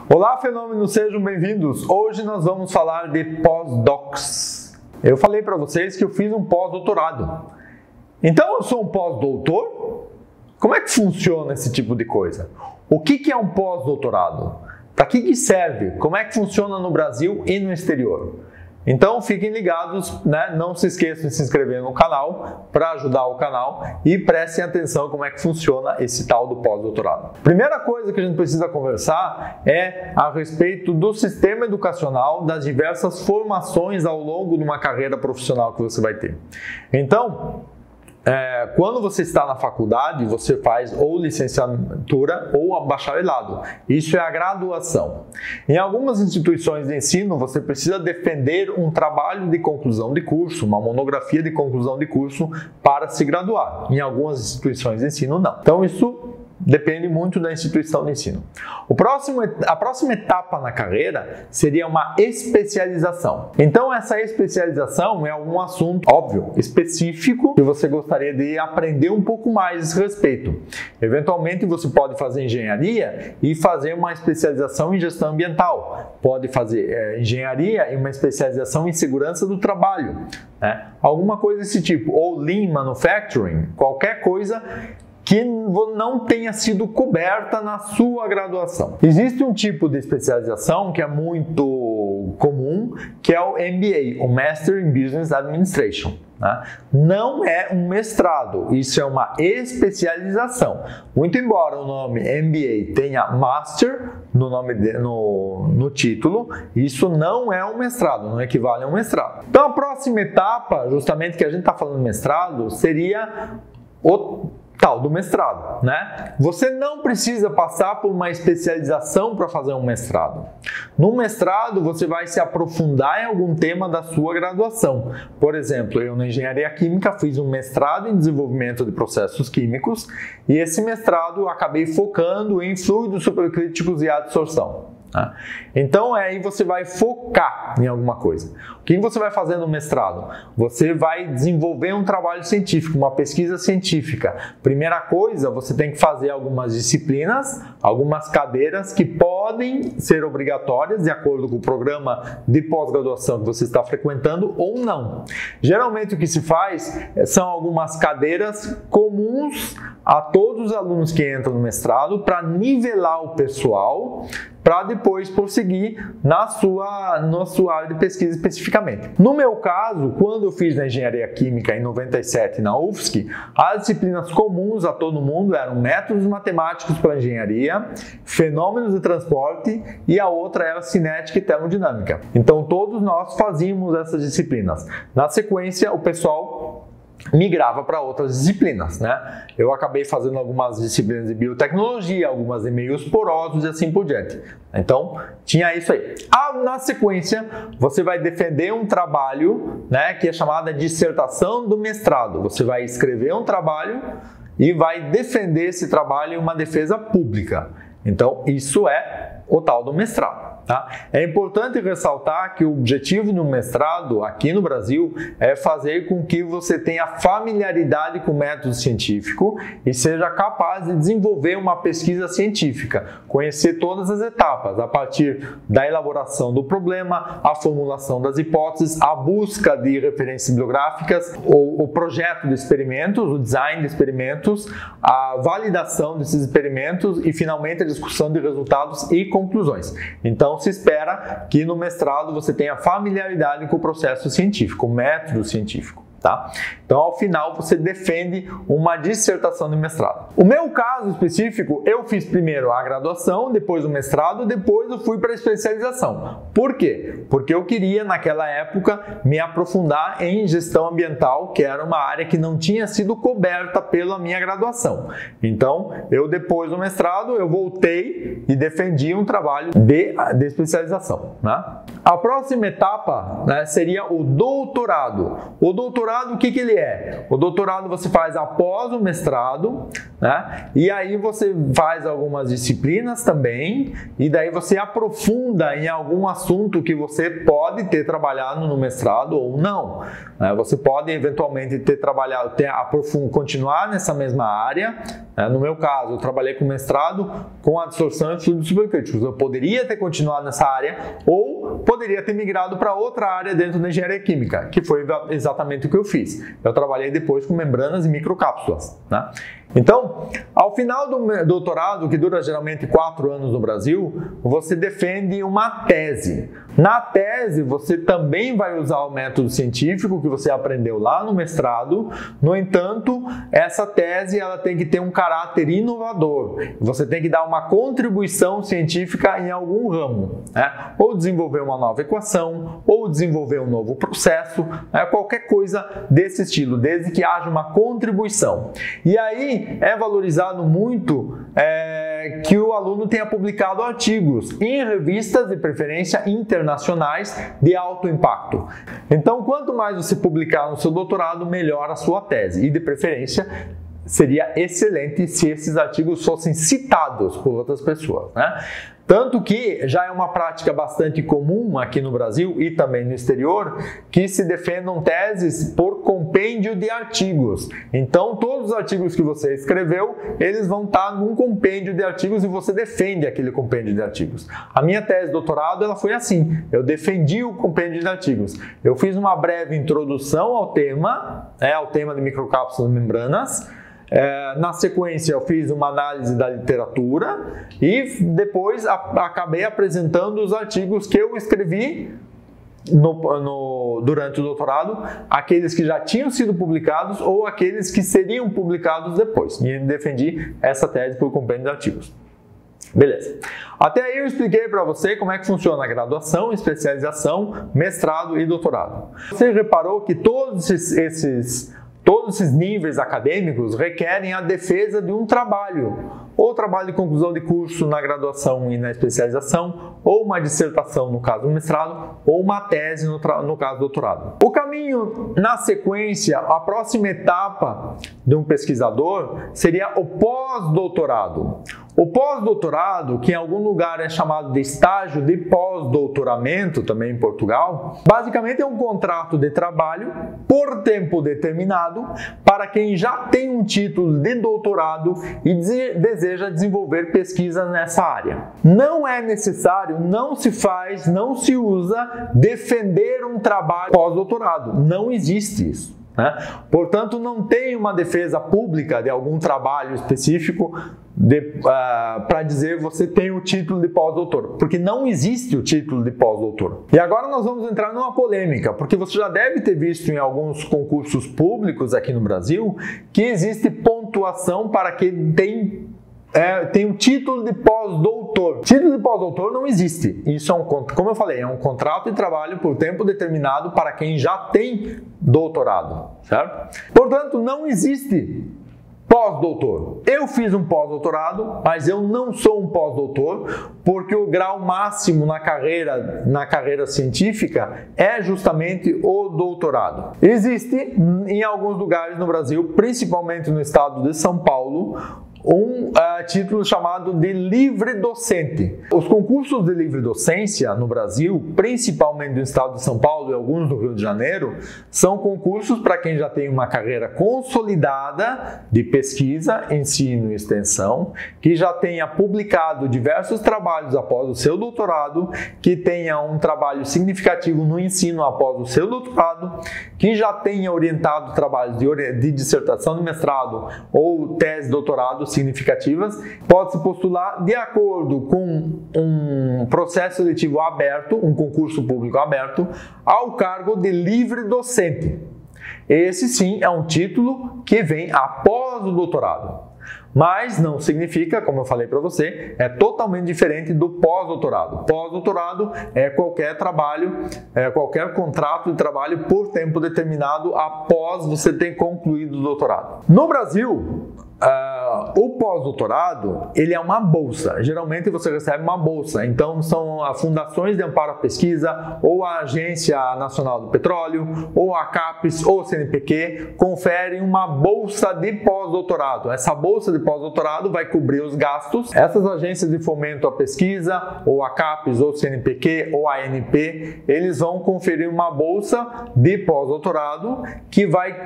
Olá, fenômenos, sejam bem-vindos. Hoje nós vamos falar de pós-docs. Eu falei para vocês que eu fiz um pós-doutorado. Então eu sou um pós-doutor? Como é que funciona esse tipo de coisa? O que é um pós-doutorado? Para que serve? Como é que funciona no Brasil e no exterior? Então fiquem ligados, né? Não se esqueçam de se inscrever no canal para ajudar o canal e prestem atenção como é que funciona esse tal do pós-doutorado. Primeira coisa que a gente precisa conversar é a respeito do sistema educacional, das diversas formações ao longo de uma carreira profissional que você vai ter. Então, quando você está na faculdade, você faz ou licenciatura ou bacharelado. Isso é a graduação. Em algumas instituições de ensino, você precisa defender um trabalho de conclusão de curso, uma monografia de conclusão de curso para se graduar. Em algumas instituições de ensino, não. Então, isso depende muito da instituição de ensino. A próxima etapa na carreira seria uma especialização. Então, essa especialização é um assunto, óbvio, específico que você gostaria de aprender um pouco mais a esse respeito. Eventualmente, você pode fazer engenharia e fazer uma especialização em gestão ambiental. Pode fazer engenharia e uma especialização em segurança do trabalho, né? Alguma coisa desse tipo. Ou Lean Manufacturing, qualquer coisa que não tenha sido coberta na sua graduação. Existe um tipo de especialização que é muito comum, que é o MBA, o Master in Business Administration. Né? Não é um mestrado, isso é uma especialização. Muito embora o nome MBA tenha Master no título, isso não é um mestrado, não equivale a um mestrado. Então a próxima etapa, justamente que a gente está falando de mestrado, seria o tal do mestrado, né? Você não precisa passar por uma especialização para fazer um mestrado. No mestrado, você vai se aprofundar em algum tema da sua graduação. Por exemplo, eu na engenharia química fiz um mestrado em desenvolvimento de processos químicos e esse mestrado eu acabei focando em fluidos supercríticos e adsorção. Então aí você vai focar em alguma coisa. O que você vai fazer no mestrado? Você vai desenvolver um trabalho científico, uma pesquisa científica. Primeira coisa, você tem que fazer algumas disciplinas, algumas cadeiras que podem ser obrigatórias de acordo com o programa de pós-graduação que você está frequentando ou não. Geralmente o que se faz são algumas cadeiras comuns a todos os alunos que entram no mestrado para nivelar o pessoal, para depois prosseguir na sua área de pesquisa especificamente. No meu caso, quando eu fiz na engenharia química em 97 na UFSC, as disciplinas comuns a todo mundo eram métodos matemáticos para engenharia, fenômenos de transporte e a outra era cinética e termodinâmica. Então todos nós fazíamos essas disciplinas. Na sequência, o pessoal migrava para outras disciplinas, né? Eu acabei fazendo algumas disciplinas de biotecnologia, algumas de meios porosos e assim por diante. Então, tinha isso aí. Na sequência, você vai defender um trabalho, né, que é chamada dissertação do mestrado. Você vai escrever um trabalho e vai defender esse trabalho em uma defesa pública. Então, isso é o tal do mestrado. Tá? É importante ressaltar que o objetivo do mestrado aqui no Brasil é fazer com que você tenha familiaridade com o método científico e seja capaz de desenvolver uma pesquisa científica, conhecer todas as etapas, a partir da elaboração do problema, a formulação das hipóteses, a busca de referências bibliográficas, o projeto de experimentos, o design de experimentos, a validação desses experimentos e, finalmente, a discussão de resultados e conclusões. Então, se espera que no mestrado você tenha familiaridade com o processo científico, o método científico. Tá? Então, ao final, você defende uma dissertação de mestrado. O meu caso específico, eu fiz primeiro a graduação, depois o mestrado, depois eu fui para a especialização. Por quê? Porque eu queria, naquela época, me aprofundar em gestão ambiental, que era uma área que não tinha sido coberta pela minha graduação. Então, depois do mestrado, eu voltei e defendi um trabalho de especialização. Né? A próxima etapa, né, seria o doutorado. O doutorado, o que ele que é? O doutorado você faz após o mestrado, né? E aí você faz algumas disciplinas também, e daí você aprofunda em algum assunto que você pode ter trabalhado no mestrado ou não. Você pode eventualmente ter trabalhado, continuar nessa mesma área. No meu caso, eu trabalhei com mestrado com absorção e fluidos supercríticos. Eu poderia ter continuado nessa área ou poderia ter migrado para outra área dentro da engenharia química, que foi exatamente o que eu fiz. Eu trabalhei depois com membranas e microcápsulas, né? Então, ao final do doutorado, que dura geralmente 4 anos no Brasil, você defende uma tese. Na tese, você também vai usar o método científico que você aprendeu lá no mestrado. No entanto, essa tese ela tem que ter um caráter inovador. Você tem que dar uma contribuição científica em algum ramo, né? Ou desenvolver uma nova equação, ou desenvolver um novo processo, né? Qualquer coisa desse estilo, desde que haja uma contribuição. E aí é valorizado muito que o aluno tenha publicado artigos em revistas, de preferência internacionais, de alto impacto. Então, quanto mais você publicar no seu doutorado, melhor a sua tese. E, de preferência, seria excelente se esses artigos fossem citados por outras pessoas, né? Tanto que já é uma prática bastante comum aqui no Brasil e também no exterior que se defendam teses por compêndio de artigos. Então, todos os artigos que você escreveu, eles vão estar num compêndio de artigos e você defende aquele compêndio de artigos. A minha tese de doutorado ela foi assim, eu defendi o compêndio de artigos. Eu fiz uma breve introdução ao tema de microcápsulas membranas. Na sequência eu fiz uma análise da literatura e depois acabei apresentando os artigos que eu escrevi durante o doutorado, aqueles que já tinham sido publicados ou aqueles que seriam publicados depois, e defendi essa tese por compêndio de artigos. Beleza. Até aí eu expliquei para você como é que funciona a graduação, especialização, mestrado e doutorado. Você reparou que todos esses níveis acadêmicos requerem a defesa de um trabalho, ou trabalho de conclusão de curso na graduação e na especialização, ou uma dissertação no caso do mestrado, ou uma tese no caso do doutorado. O caminho na sequência, a próxima etapa de um pesquisador seria o pós-doutorado. O pós-doutorado, que em algum lugar é chamado de estágio de pós-doutoramento, também em Portugal, basicamente é um contrato de trabalho por tempo determinado para quem já tem um título de doutorado e deseja desenvolver pesquisa nessa área. Não é necessário, não se usa defender um trabalho pós-doutorado. Não existe isso, né? Portanto, não tem uma defesa pública de algum trabalho específico para dizer você tem o título de pós-doutor, porque não existe o título de pós-doutor. E agora nós vamos entrar numa polêmica, porque você já deve ter visto em alguns concursos públicos aqui no Brasil que existe pontuação para quem tem um título de pós-doutor. Título de pós-doutor não existe. Isso como eu falei, é um contrato de trabalho por tempo determinado para quem já tem doutorado, certo? Portanto, não existe pós-doutor. Eu fiz um pós-doutorado, mas eu não sou um pós-doutor, porque o grau máximo na carreira científica é justamente o doutorado. Existe em alguns lugares no Brasil, principalmente no estado de São Paulo, um título chamado de livre docente. Os concursos de livre docência no Brasil, principalmente no estado de São Paulo e alguns do Rio de Janeiro, são concursos para quem já tem uma carreira consolidada de pesquisa, ensino e extensão, que já tenha publicado diversos trabalhos após o seu doutorado, que tenha um trabalho significativo no ensino após o seu doutorado, que já tenha orientado trabalhos de dissertação de mestrado ou tese de doutorado significativas, pode-se postular de acordo com um processo seletivo aberto, um concurso público aberto, ao cargo de livre docente. Esse sim é um título que vem após o doutorado. Mas não significa, como eu falei para você, é totalmente diferente do pós-doutorado. Pós-doutorado é qualquer trabalho, qualquer contrato de trabalho por tempo determinado após você ter concluído o doutorado. No Brasil, O pós-doutorado, ele é uma bolsa. Geralmente você recebe uma bolsa. Então, são as fundações de amparo à pesquisa, ou a Agência Nacional do Petróleo, ou a CAPES, ou o CNPq, conferem uma bolsa de pós-doutorado. Essa bolsa de pós-doutorado vai cobrir os gastos. Essas agências de fomento à pesquisa, ou a CAPES, ou o CNPq, ou a ANP, eles vão conferir uma bolsa de pós-doutorado que vai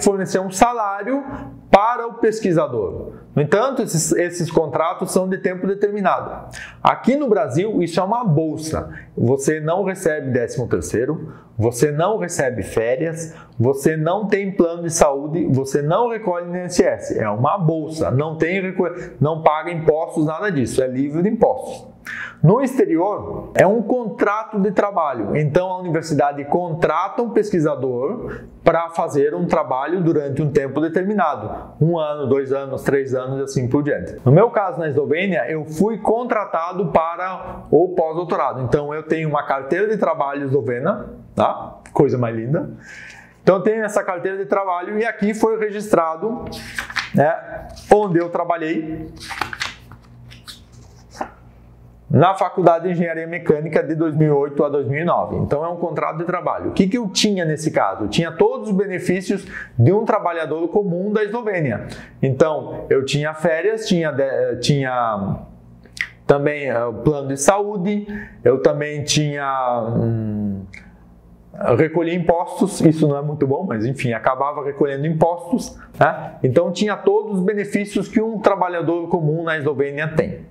fornecer um salário para o pesquisador. No entanto, esses contratos são de tempo determinado. Aqui no Brasil, isso é uma bolsa. Você não recebe 13º, você não recebe férias, você não tem plano de saúde, você não recolhe no INSS. É uma bolsa, não paga impostos, nada disso, é livre de impostos. No exterior, é um contrato de trabalho. Então, a universidade contrata um pesquisador para fazer um trabalho durante um tempo determinado. 1 ano, 2 anos, 3 anos e assim por diante. No meu caso, na Eslovênia, eu fui contratado para o pós-doutorado. Então, eu tenho uma carteira de trabalho eslovena, tá? Coisa mais linda. Então, eu tenho essa carteira de trabalho e aqui foi registrado, né, onde eu trabalhei na Faculdade de Engenharia Mecânica de 2008 a 2009. Então, é um contrato de trabalho. O que eu tinha nesse caso? Eu tinha todos os benefícios de um trabalhador comum da Eslovênia. Então, eu tinha férias, tinha também o plano de saúde, eu também recolhi impostos, isso não é muito bom, mas enfim, acabava recolhendo impostos, né? Então, tinha todos os benefícios que um trabalhador comum na Eslovênia tem.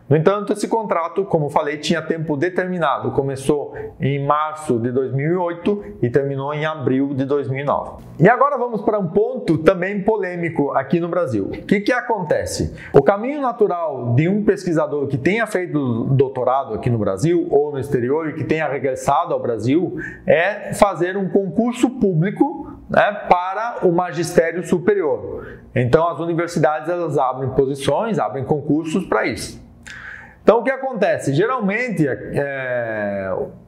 No entanto, esse contrato, como falei, tinha tempo determinado. Começou em março de 2008 e terminou em abril de 2009. E agora vamos para um ponto também polêmico aqui no Brasil. O que acontece? O caminho natural de um pesquisador que tenha feito doutorado aqui no Brasil ou no exterior e que tenha regressado ao Brasil é fazer um concurso público, né, para o magistério superior. Então, as universidades elas abrem posições, abrem concursos para isso. Então, o que acontece? Geralmente,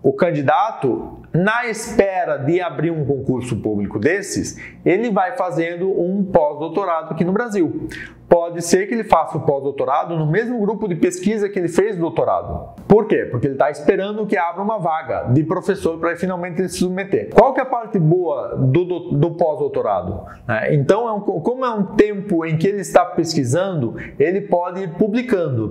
o candidato, na espera de abrir um concurso público desses, ele vai fazendo um pós-doutorado aqui no Brasil. Pode ser que ele faça o pós-doutorado no mesmo grupo de pesquisa que ele fez o doutorado. Por quê? Porque ele está esperando que abra uma vaga de professor para finalmente ele se submeter. Qual que é a parte boa do pós-doutorado? Então, como é um tempo em que ele está pesquisando, ele pode ir publicando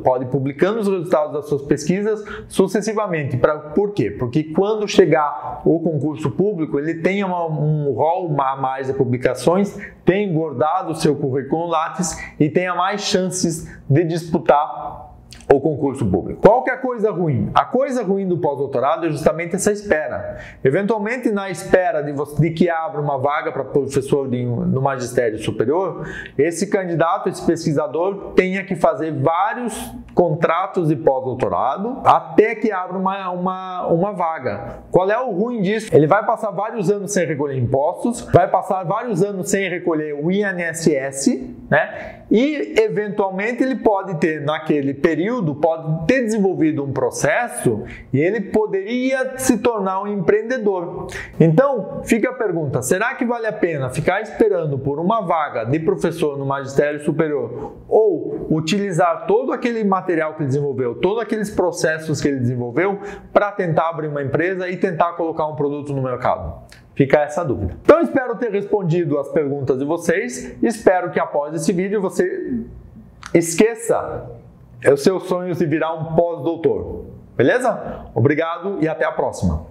os resultados das suas pesquisas sucessivamente. Por quê? Porque quando chegar o concurso público, ele tem um rol a mais de publicações, tem engordado o seu currículo Lattes e tenha mais chances de disputar o concurso público. Qual que é a coisa ruim? A coisa ruim do pós-doutorado é justamente essa espera. Eventualmente, na espera de que abra uma vaga para professor no magistério superior, esse candidato, esse pesquisador, tenha que fazer vários contratos de pós-doutorado até que abra uma vaga. Qual é o ruim disso? Ele vai passar vários anos sem recolher impostos, vai passar vários anos sem recolher o INSS, né? E, eventualmente, ele pode ter, naquele período, pode ter desenvolvido um processo e ele poderia se tornar um empreendedor. Então, fica a pergunta, será que vale a pena ficar esperando por uma vaga de professor no magistério superior ou utilizar todo aquele material que ele desenvolveu, todos aqueles processos que ele desenvolveu para tentar abrir uma empresa e tentar colocar um produto no mercado? Fica essa dúvida. Então, espero ter respondido as perguntas de vocês. Espero que após esse vídeo você esqueça os seus sonhos de virar um pós-doutor. Beleza? Obrigado e até a próxima.